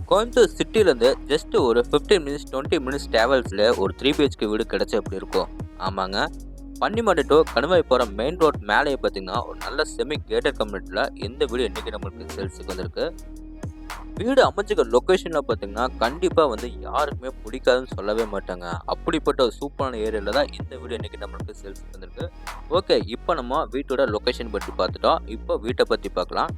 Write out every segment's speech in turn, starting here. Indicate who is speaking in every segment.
Speaker 1: Coimbatore சிட்டிலேருந்து just ஒரு 15 minutes 20 minutes டிராவல்ஸில் ஒரு 3 BHK வீடு கிடச்சா எப்படி இருக்கும்? ஆமாங்க, பன்னிமடை டு கணுவாய் போகிற மெயின் ரோட் மேலேயே பார்த்தீங்கன்னா ஒரு நல்ல செமி கேட்டட் கம்யூனிட்டியில் எந்த வீடு என்றைக்கு நம்மளுக்கு சேல்ஸுக்கு வந்திருக்கு. வீடு அமைச்சிக்க லொக்கேஷனில் பார்த்தீங்கன்னா கண்டிப்பாக யாருக்குமே பிடிக்காதுன்னு சொல்லவே மாட்டாங்க. அப்படிப்பட்ட ஒரு சூப்பரான ஏரியாவில் தான் இந்த வீடு என்றைக்கு நம்மளுக்கு சேல்ஸுக்கு வந்திருக்கு. ஓகே, இப்போ நம்ம வீட்டோட லொக்கேஷன் பற்றி பார்த்துட்டோம். இப்போ வீட்டை பற்றி பார்க்கலாம்.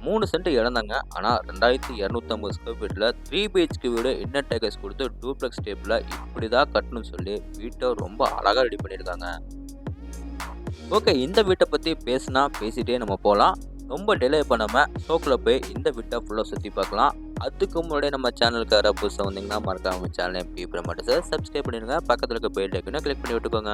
Speaker 1: 3 சென்ட் இழந்தாங்க. ஆனால் 2250 ஸ்கொயர் ஃபீட்டில் 3 பிஹெச்கே வீடு இன்னர் டேக்கர்ஸ் கொடுத்து டூப்ளெக்ஸ் டேப்பில் இப்படி தான் கட்டணும்னு சொல்லி வீட்டை ரொம்ப அழகாக ரெடி பண்ணியிருக்காங்க. ஓகே, இந்த வீட்டை பற்றி பேசிகிட்டே நம்ம போகலாம். ரொம்ப டிலே பண்ணாமல் ஷோக்கில் போய் இந்த வீட்டை ஃபுல்லாக சுற்றி பார்க்கலாம். அதுக்கு முன்னாடி நம்ம சேனலுக்கு யாராவது புதுசாக வந்தீங்கன்னா மறக்காம சேனலை எப்படி மட்டும் சார் சப்ஸ்கிரைப் பண்ணிடுங்க. பக்கத்தில் இருக்க பெல் ஐக்கனை கிளிக் பண்ணி விட்டுக்கோங்க.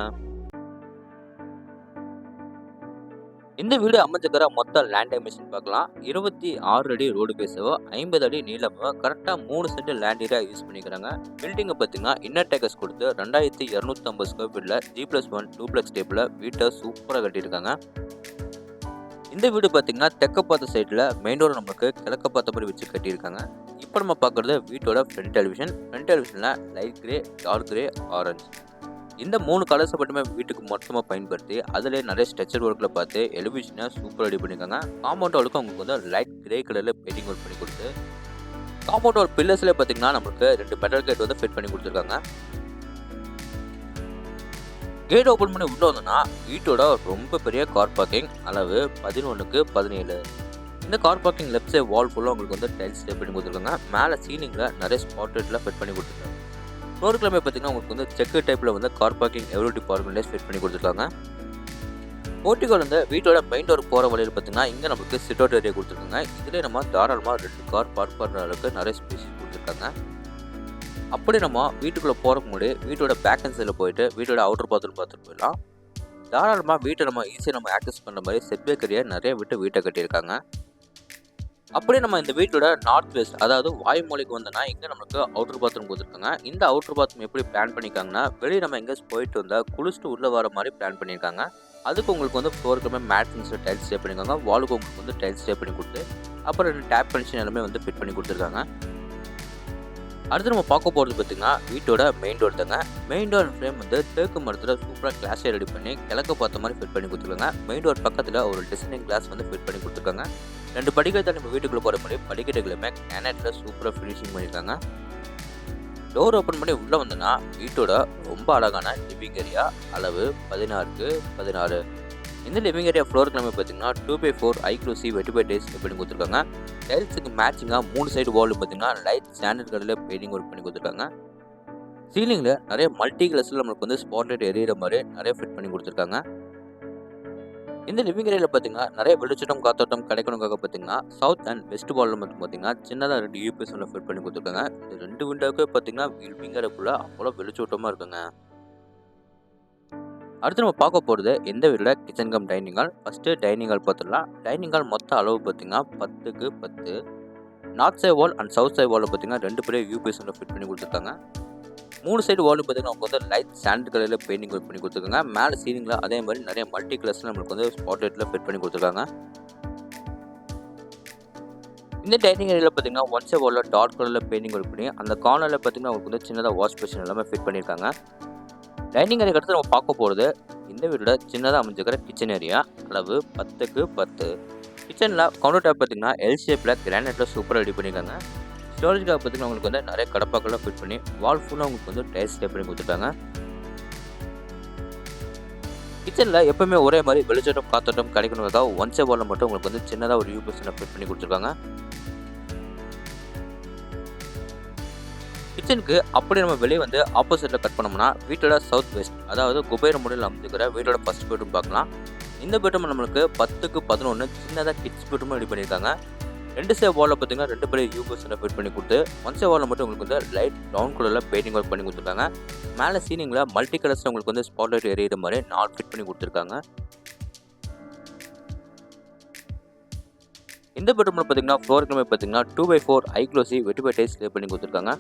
Speaker 1: இந்த வீடு அமைஞ்சிக்கிற மொத்த லேண்ட் டைமென்ஷன் பார்க்கலாம். 26 அடி ரோடு பேசவோ 50 அடி நீளமோ கரெக்டாக 3 சென்ட் லேண்ட் ஏரியா யூஸ் பண்ணிக்கிறாங்க. பில்டிங்கை பார்த்தீங்கன்னா இன்னர் டேக்கர்ஸ் கொடுத்து 2250 ஸ்கொயர் ஃபீட்டில் G+1 டூப்ளெக்ஸ் டேப்பில் வீட்டை சூப்பராக கட்டியிருக்காங்க. இந்த வீடு பார்த்தீங்கன்னா தெற்க பார்த்த சைடில் மெயின் ரோடு நமக்கு கிழக்க பார்த்த மாதிரி வச்சு கட்டியிருக்காங்க. இப்போ நம்ம பார்க்குறது வீட்டோட ஃப்ரண்ட் டெலிவிஷன். ஃப்ரண்ட் டெலிவிஷனில் light grey, dark grey, orange இந்த 3 கலர்ஸை மட்டுமே வீட்டுக்கு மொத்தமாக பயன்படுத்தி அதிலே நிறைய ஸ்ட்ரக்சர் ஒர்க்கில் பார்த்து எலிவேஷனை சூப்பராக ரெடி பண்ணியிருக்காங்க. காம்பவுண்ட் வாலுக்கு அவங்களுக்கு லைட் கிரே கலரில் பெயிண்டிங் ஒர்க் பண்ணி கொடுத்து காம்பவுண்ட் வால் பில்லர்ஸில் பார்த்தீங்கன்னா நமக்கு 2 மெட்டல் கேட் ஃபிட் பண்ணி கொடுத்துருக்காங்க. கேட் ஓப்பன் பண்ணி உள்ள வந்தோம்னா வீட்டோட ரொம்ப பெரிய கார் பார்க்கிங், அளவு 11க்கு 17. இந்த car parking left side wall ஃபுல்லாக உங்களுக்கு டைல்ஸ் ஸ்டே பண்ணி கொடுத்துருக்காங்க. மேலே சீலிங்கில் நிறைய ஸ்பாட் ஃபிட் பண்ணி கொடுத்துருக்காங்க. ஃப்ளோர் கிளம்பி பார்த்தீங்கன்னா உங்களுக்கு செக்கு டைப்பில் car parking Eveready parking fit பண்ணி கொடுத்துருக்காங்க. போர்ட்டிகோல வீட்டோட மெயின் டோர் போகிற வழியில் பார்த்தீங்கன்னா இங்கே நமக்கு சிட் அவுட் ஏரியா கொடுத்துருக்காங்க. இதில் நம்ம தாராளமாக 2 கார் பார்க் பண்ணுற அளவுக்கு நிறைய ஸ்பேஸ் கொடுத்துருக்காங்க. அப்படி நம்ம வீட்டுக்குள்ளே போகிறக்கு முன்னாடி வீட்டோட பேக் அண்ட் சைடில் போயிட்டு வீட்டோட அவுட்டர் பாத்ரூம் பார்த்துட்டு போயிடலாம். தாராளமாக வீட்டை நம்ம ஈஸியாக நம்ம ஆக்சஸ் பண்ணுற மாதிரி செட்பேக் ஏரியா நிறைய வீட்டை கட்டியிருக்காங்க. அப்படியே நம்ம இந்த வீட்டோட நார்த் வெஸ்ட் அதாவது வாய்மொழிக்கு வந்தோம்னா இங்கே நமக்கு அவுட்டர் பாத்ரூம் கொடுத்துருக்காங்க. இந்த அவுட்டர் பாத்ரூம் எப்படி பிளான் பண்ணியிருக்காங்கன்னா வெளியே நம்ம எங்கே போயிட்டு வந்தால் குளிச்சுட்டு உள்ளே வர மாதிரி பிளான் பண்ணியிருக்காங்க. அதுக்கு உங்களுக்கு ஃப்ளோருக்கு மேட்ரிங்ஸ் டைல்ஸ் ஸ்டே பண்ணியிருக்காங்க. வாலுக்கு உங்களுக்கு டைல்ஸ் ஸ்டே பண்ணி கொடுத்து அப்புறம் 2 டேப் கனெக்ஷன் எல்லாமே ஃபிட் பண்ணி கொடுத்துருக்காங்க. அடுத்து நம்ம பார்க்க போகிறது பார்த்திங்கன்னா வீட்டோட மெயின் டோர் தாங்க. மெயின் டோர் ஃப்ரேம் தேக்கு மரத்தில் சூப்பராக கிளாஸை ரெடி பண்ணி கிழக்க பார்த்த மாதிரி ஃபிட் பண்ணி கொடுத்துருக்காங்க. மெயின் டோர் பக்கத்தில் ஒரு டிசைனிங் கிளாஸ் ஃபிட் பண்ணி கொடுத்துருக்காங்க. 2 படிக்கட்டு நம்ம வீட்டுக்குள்ளே போகிற மாதிரி படிக்கட்டுகளுமே கிரானைட்டில் சூப்பராக ஃபினிஷிங் பண்ணியிருக்காங்க. டோர் ஓப்பன் பண்ணி உள்ளே வந்தோன்னா வீட்டோட ரொம்ப அழகான லிவிங் ஏரியா, அளவு 16க்கு 16. இந்த லிவிங் ஏரியா ஃப்ளோர் கிளம்பி பார்த்தீங்கன்னா 2x4 ஐக்ளூசி வெட்டிபை டைல்ஸ் பண்ணி கொடுத்துருக்காங்க. டைல்ஸுக்கு மேட்சிங்காக 3 சைடு வால் பார்த்தீங்கன்னா லைட் ஸ்டாண்டர்ட் கலரில் பெயிண்டிங் ஒர்க் பண்ணி கொடுத்துருக்காங்க. சீலிங்கில் நிறைய மல்டி கலர்ஸில் நம்மளுக்கு ஸ்பாட்லைட் எரியிற மாதிரி நிறைய ஃபிட் பண்ணி கொடுத்துருக்காங்க. இந்த லிவிங் ஏரியாவில் பார்த்தீங்கன்னா நிறைய வெளிச்சட்டம் காத்தோட்டம் கிடைக்கணுக்காக பார்த்தீங்கன்னா சவுத் அண்ட் வெஸ்ட் வாலில் மட்டும் பார்த்தீங்கன்னா சின்னதாக 2 யூபிஎஸ் ஃபிட் பண்ணி கொடுத்துருக்காங்க. இந்த 2 விண்டோவுக்கு பார்த்தீங்கன்னா லிவிங் ஏரியாக்குள்ளே அவ்வளோ வெளிச்சோட்டமாக இருக்குங்க. அடுத்து நம்ம பார்க்க போகிறது இந்த வீடோட kitchen cum dining hall. First dining hall பார்த்துடலாம். டைனிங் ஹால் மொத்த அளவு பார்த்தீங்கன்னா 10க்கு 10. North side wall and south side வாலில் பார்த்தீங்கன்னா 2 பெரிய யூபிஎஸ் ஃபிட் பண்ணி கொடுத்துருக்காங்க. 3 சைடு வாலும் பார்த்தீங்கன்னா அவங்க லைட் சாண்ட் கலரில் பெயிண்டிங் ஒர்க் பண்ணி கொடுத்துருக்காங்க. மேலே சீலிங்கில் அதே மாதிரி நிறைய மல்டி கலர்ஸில் நம்மளுக்கு ஸ்பாட்லைட்டில் ஃபிட் பண்ணி கொடுத்துருக்காங்க. இந்த டைனிங் ஏரியாவில் பார்த்தீங்கன்னா ஒன் சைட் வாலில் டார்க் கலரில் பெயிண்டிங் ஒர்க் பண்ணி அந்த கார்னரில் பார்த்தீங்கன்னா அவங்களுக்கு சின்னதாக வாஷ் பேஷன் எல்லாமே ஃபிட் பண்ணியிருக்காங்க. டைனிங் ஏரியா அடுத்து நம்ம பார்க்க போகிறது இந்த வீடோட சின்னதாக அமைஞ்சிக்கிற கிச்சன் ஏரியா, அளவு 10க்கு 10. கிச்சனில் கவுண்டர் டாப் பார்த்தீங்கன்னா எல் ஷேப்பில் கிரானைட்டில் சூப்பராக ரெடி பண்ணியிருக்காங்க. ஸ்டோரேஜ்காக பார்த்தீங்கன்னா உங்களுக்கு நிறைய கடப்பாக்கெல்லாம் ஃபிட் பண்ணி வால் ஃபுல்லாக உங்களுக்கு டைல்ஸ் ஸ்டே பண்ணி கொடுத்துட்டாங்க. கிச்சனில் எப்பவுமே ஒரே மாதிரி வெளிச்சோட்டம் காத்தோட்டம் கிடைக்கணுங்கிறதா ஒன் சைட் வாலில் மட்டும் உங்களுக்கு சின்னதாக ஒரு யூபிஎஸ் ஃபிட் பண்ணி கொடுத்துருக்காங்க. கிச்சனுக்கு அப்படி நம்ம வெளியே ஆப்போசிட்டில் கட் பண்ணோம்னா வீட்டோட சவுத் வெஸ்ட் அதாவது குபேர முறையில் அமைஞ்சிக்கிற வீட்டோட ஃபர்ஸ்ட் பெட்ரூம் பார்க்கலாம். இந்த பெட்ரூம் நம்மளுக்கு 10க்கு 11 சின்னதாக கிட்ஸ் பெட்ரூம் ரெடி பண்ணியிருக்காங்க. 2 சைட் வாலில் பார்த்தீங்கன்னா 2 பெரிய யூபிஎஸ் ஃபிட் பண்ணி கொடுத்து ஒன் சைட் வாலில் மட்டும் உங்களுக்கு லைட் ப்ரௌன் கலரில் பெயிண்டிங் ஒர்க் பண்ணி கொடுத்துருக்காங்க. மேலே சீலிங்கில் மல்டி கலர்ஸில் உங்களுக்கு ஸ்பாட்லைட் எரியிற மாதிரி 4 ஃபிட் பண்ணி கொடுத்துருக்காங்க. இந்த பெட்ரூமில் பார்த்தீங்கன்னா ஃப்ளோர் கிளம்பி பார்த்தீங்கன்னா 2x4 ஐக்ளோசி வெட்டிபை டைல்ஸ் லே பண்ணி கொடுத்துருக்காங்க.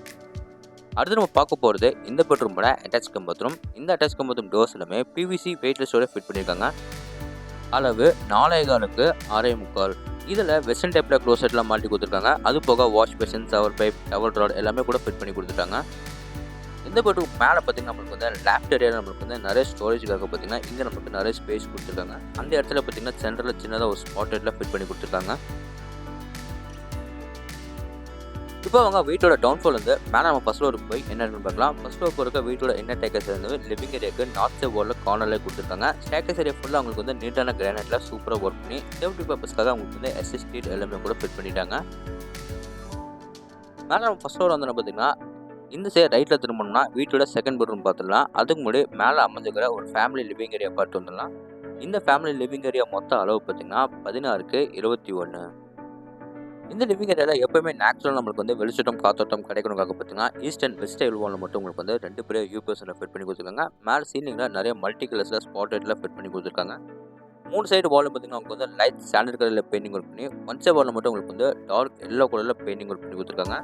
Speaker 1: அடுத்து நம்ம பார்க்க போகிறது இந்த பெட்ரூமோட அட்டாச் கம் பாத்ரூம். இந்த அட்டாச் கம் பாத்ரூம் டோர்ஸ் எல்லாமே பிவிசி வெயிட்லெஸ்ஸோட ஃபிட் பண்ணியிருக்காங்க. அளவு 4.25க்கு 6.25. இதில் வெஸ்டர்ன் டைப்பில் க்ளோசெட்லாம் மாட்டி கொடுத்துருக்காங்க. அது போக wash basin, shower pipe, towel rod எல்லாமே கூட ஃபிட் பண்ணி கொடுத்துட்டாங்க. இந்த பெட்ரூம் மேலே பார்த்தீங்கன்னா நம்மளுக்கு வந்து லேஃப்ட் ஏரியாவில் நம்மளுக்கு வந்து நிறைய ஸ்டோரேஜுக்காக பார்த்தீங்கன்னா இங்கே நமக்கு நிறைய ஸ்பேஸ் கொடுத்துருக்காங்க. அந்த இடத்துல பார்த்தீங்கன்னா சென்டரில் சின்னதாக ஒரு ஸ்பாட் லைட்டில் ஃபிட் பண்ணி கொடுத்துருக்காங்க. இப்போ அவங்க வீட்டோட டவுன்ஃபால் வந்து மேலே நம்ம ஃபர்ஸ்ட் ஃப்ளோருக்கு போய் என்னன்னு பார்க்கலாம். ஃபர்ஸ்ட் ஃப்ளோர் போகிறக்க வீட்டோட என்ன டேக்கஸ் வந்து லிவிங் ஏரியாவுக்கு நார்த் சைட் வாலில் கார்னரில் கொடுத்துருக்காங்க. ஸ்டேக்கஸ் ஏரியா ஃபுல்லாக அவங்களுக்கு வந்து நீட்டான கிரானைட்டில் சூப்பராக ஒர்க் பண்ணி சேஃப்டி பர்பஸ்க்காக அவங்களுக்கு வந்து எஸ்எஸ்டி எல்லாமே கூட ஃபிட் பண்ணிட்டாங்க. மேலே நம்ம ஃபர்ஸ்ட் ஃப்ளோர் வந்து பார்த்தீங்கன்னா இந்த சைடு ரைட்டில் திரும்பணும்னா வீட்டோட செகண்ட் பெட்ரூம் பார்த்துடலாம். அதுக்கு முன்னாடி மேலே அமைஞ்சிக்கிற ஒரு ஃபேமிலி லிவிங் ஏரியா பார்த்து வந்துடலாம். இந்த ஃபேமிலி லிவிங் ஏரியா மொத்த அளவு பார்த்தீங்கன்னா 16க்கு 21. இந்த லிவிங் ஏரியாவில் எப்போயுமே நேச்சுரல் நம்மளுக்கு வந்து வெளிச்சட்டம் காத்தோட்டம் கிடைக்கணுக்காக பார்த்தீங்கன்னா ஈஸ்ட் அண்ட் வெஸ்ட் எல்வானில் மட்டும் உங்களுக்கு வந்து 2 பெரிய யூபிஎஸ்ஸில் ஃபிட் பண்ணி கொடுத்துருக்காங்க. மேலே சீலிங்கில் நிறைய மல்டி கலர்ஸில் ஸ்பாட் லைட்டில் ஃபிட் பண்ணி கொடுத்துருக்காங்க. 3 சைடு வாலில் பார்த்தீங்கன்னா உங்களுக்கு வந்து லைட் ஸ்டாண்டர்ட் கலரில் பெயிண்டிங் ஒர்க் பண்ணி ஒன் சைடு வாலில் மட்டும் உங்களுக்கு வந்து டார்க் எல்லோ கலரில் பெயிண்டிங் ஒர்க் பண்ணி கொடுத்துருக்காங்க.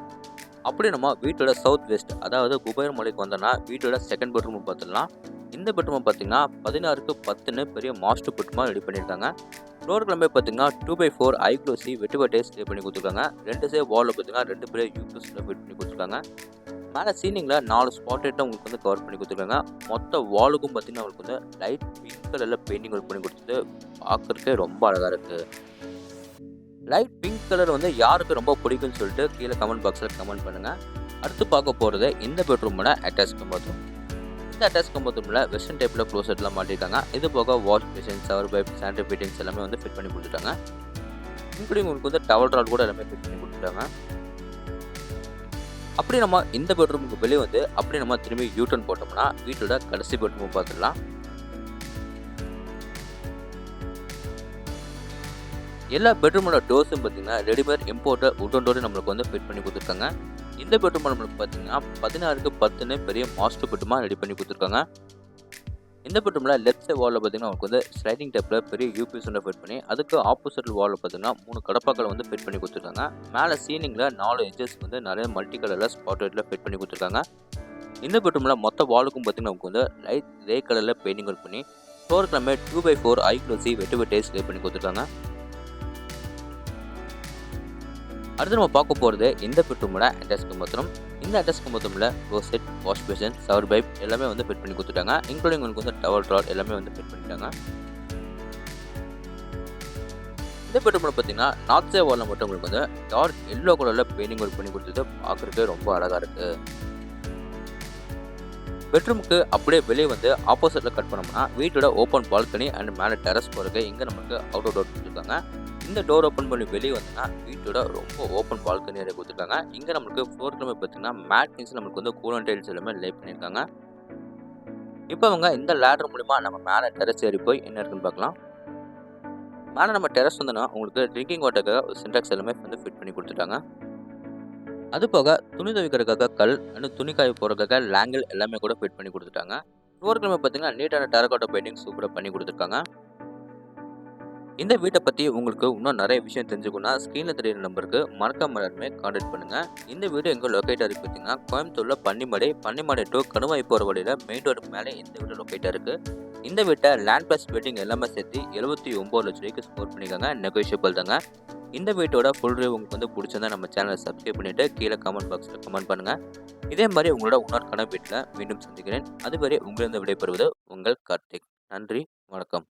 Speaker 1: அப்படி நம்ம வீட்டோட சவுத் வெஸ்ட் அதாவது குபேர் மலைக்கு வந்தோம்னா வீட்டோட செகண்ட் பெட்ரூம் பார்த்துடலாம். இந்த பெட்ரூம் பார்த்தீங்கன்னா 16க்கு 10ன்னு பெரிய மாஸ்டர் பெட்ரூமாக ரெடி பண்ணியிருக்காங்க. ஃப்ளோர் கிளம்பே பார்த்தீங்கன்னா 2x4 ஐக்ளோசி வெட்டுவட்டே ஸ்டே பண்ணி கொடுத்துருக்காங்க. 2 சைடு வாலில் பார்த்தீங்கன்னா 2 பெரிய யூபிஎஸ்ஸில் ஃபிட் பண்ணி கொடுத்துருக்காங்க. மேலே சீலிங்கில் 4 ஸ்பாட் லைட்டும் உங்களுக்கு வந்து கவர் பண்ணி கொடுத்துருக்காங்க. மொத்த வாலுக்கும் பார்த்தீங்கன்னா உங்களுக்கு வந்து லைட் பிங்க் கலரில் பெயிண்டிங் ஒர்க் பண்ணி கொடுத்துட்டு பார்க்குறதுக்கே ரொம்ப அழகாக இருக்குது. லைட் பிங்க் கலர் வந்து யாருக்கு ரொம்ப பிடிக்கும்னு சொல்லிட்டு கீழே கமெண்ட் பாக்ஸில் கமெண்ட் பண்ணுங்கள். அடுத்து பார்க்க போகிறது இந்த பெட்ரூமோட அட்டாச் பாத்ரூம். இந்த அட்டாச் பாத்ரூமில் வெஸ்டர்ன் டைப்பில் க்ளோசெட்லாம் மாட்டிருக்காங்க. இது போக wash basin, shower pipe, sanitary fittings எல்லாமே வந்து ஃபிட் பண்ணி கொடுத்துட்டாங்க. இப்படி உங்களுக்கு வந்து டவல் ராட் கூட எல்லாமே ஃபிட் பண்ணி கொடுத்துட்டாங்க. அப்படி நம்ம இந்த பெட்ரூமுக்கு வெளியே வந்து அப்படி நம்ம திரும்பி யூட்டர்ன் போட்டோம்னா வீட்டோட கடைசி பெட்ரூம் பார்த்துடலாம். எல்லா பெட்ரூமோட டோர்ஸும் பார்த்தீங்கன்னா ரெடிமேட் இம்போர்ட்டர் உட்டன் டோர் நம்மளுக்கு வந்து ஃபிட் பண்ணி கொடுத்துருக்காங்க. இந்த பெட்ரூம் நம்மளுக்கு பார்த்தீங்கன்னா 16க்கு 10ன்னு பெரிய மாஸ்டர் பெட்ரூமாக ரெடி பண்ணி கொடுத்துருக்காங்க. இந்த பெட்ரூமில் லெஃப்ட் சைட் வாலில் பார்த்தீங்கன்னா உங்களுக்கு வந்து ஸ்லைடிங் டைப்பில் பெரிய யூபிஎஸ் ஃபிட் பண்ணி அதுக்கு ஆப்போசிட் வாலில் பார்த்தீங்கன்னா 3 கடப்பாக்களை வந்து ஃபிட் பண்ணி கொடுத்துருக்காங்க. மேலே சீலிங்கில் 4 இன்ச்சஸ் வந்து நிறைய மல்டி கலரில் ஸ்பாட் லைட்டில் ஃபிட் பண்ணி கொடுத்துருக்காங்க. இந்த பெட்ரூமில் மொத்த வாலுக்கும் பார்த்தீங்கன்னா நமக்கு வந்து லைட் கிரே கலரில் பெயிண்டிங் ஒர்க் பண்ணி ஃப்ளோர் கிளம்பே 2x4 ஐக்ளோசி வெட்டுவட்டே ஸ்டே பண்ணி கொடுத்துருக்காங்க. அடுத்து நம்ம பார்க்க போகிறது இந்த பெட்ரூமோட அட்டாச் பாத்ரூம். இந்த அட்டாச் பாத்ரூமில் closet, wash basin, shower pipe எல்லாமே வந்து ஃபிட் பண்ணி கொடுத்துட்டாங்க. இன்க்ளூடிங் உங்களுக்கு வந்து டவல் ராட் எல்லாமே வந்து ஃபிட் பண்ணிட்டாங்க. இந்த பெட்ரூமில் பார்த்தீங்கன்னா நார்த் சைட் வாலில் மட்டும் உங்களுக்கு வந்து டார்க் எல்லோ கலரில் பெயிண்டிங் ஒர்க் பண்ணி கொடுத்துட்டு பார்க்குறதுக்கு ரொம்ப அழகாக இருக்குது. பெட்ரூமுக்கு அப்படியே வெளியே வந்து ஆப்போசிட்டில் கட் பண்ணோம்னா வீட்டோட ஓப்பன் பால்கனி அண்ட் மேலே டெரஸ் போகிறதுக்கு இங்கே நமக்கு அவுட்டர் டோர் கொடுத்துருக்காங்க. இந்த டோர் ஓப்பன் பண்ணி வெளியே வந்தோம்னா வீட்டோட ரொம்ப ஓப்பன் பால்கனி ஏரியா கொடுத்துருக்காங்க. இங்கே நம்மளுக்கு ஃப்ளோர் கிளம்பி பார்த்தீங்கன்னா மேட் திங்ஸ் நம்மளுக்கு வந்து கூலன் டைல்ஸ் எல்லாமே லே பண்ணியிருக்காங்க. இப்போ அவங்க இந்த லேடர் மூலிமா நம்ம மேலே டெரஸ் ஏறி போய் என்ன இருக்குன்னு பார்க்கலாம். மேலே நம்ம டெரஸ் வந்தோன்னா உங்களுக்கு ட்ரிங்கிங் வாட்டருக்காக ஒரு சின்டாக்ஸ் எல்லாமே வந்து ஃபிட் பண்ணி கொடுத்துட்டாங்க. அது போக துணி துவைக்கிறதுக்காக கல் அண்ட் துணி காய போகிறதுக்காக லேங்கிள் எல்லாமே கூட ஃபிட் பண்ணி கொடுத்துட்டாங்க. ஃப்ளோர் கிளம்பி பார்த்தீங்கன்னா நீட்டான டெரகோட்டா பெயிண்டிங் சூப்பராக பண்ணி கொடுத்துருக்காங்க. இந்த வீட்டை பற்றி உங்களுக்கு இன்னும் நிறைய விஷயம் தெரிஞ்சுக்கணும்னா ஸ்க்ரீனில் தெரியுற நம்பருக்கு மறக்காம எல்லாருமே கான்டாக்ட் பண்ணுங்கள். இந்த வீடு எங்கே லொக்கேட்டாக இருக்குது பார்த்தீங்கன்னா கோயம்புத்தூரில் பன்னிமடை டு கணுவாய் போகிற வழியில் மெயின் ரோடுக்கு மேலே இந்த வீடு லொக்கேட்டாக இருக்குது. இந்த வீட்டை லேண்ட் ப்ளஸ் வெட்டிங் எல்லாமே சேர்த்து 79 லட்சம் ரூபாய்க்கு ஸ்கோர் பண்ணியிருக்காங்க. நெகோஷியபிள் தாங்க. இந்த வீட்டோட ஃபுல் ரிவ்யூ உங்களுக்கு வந்து பிடிச்சிருந்தா நம்ம சேனலை சப்ஸ்கிரைப் பண்ணிவிட்டு கீழே கமெண்ட் பாக்ஸில் கமெண்ட் பண்ணுங்கள். இதே மாதிரி உங்களோட இன்னொரு வீட்டில் மீண்டும் சந்திக்கிறேன். அதுவரை உங்களிருந்து விடைபெறுவது உங்கள் கார்த்திக். நன்றி, வணக்கம்.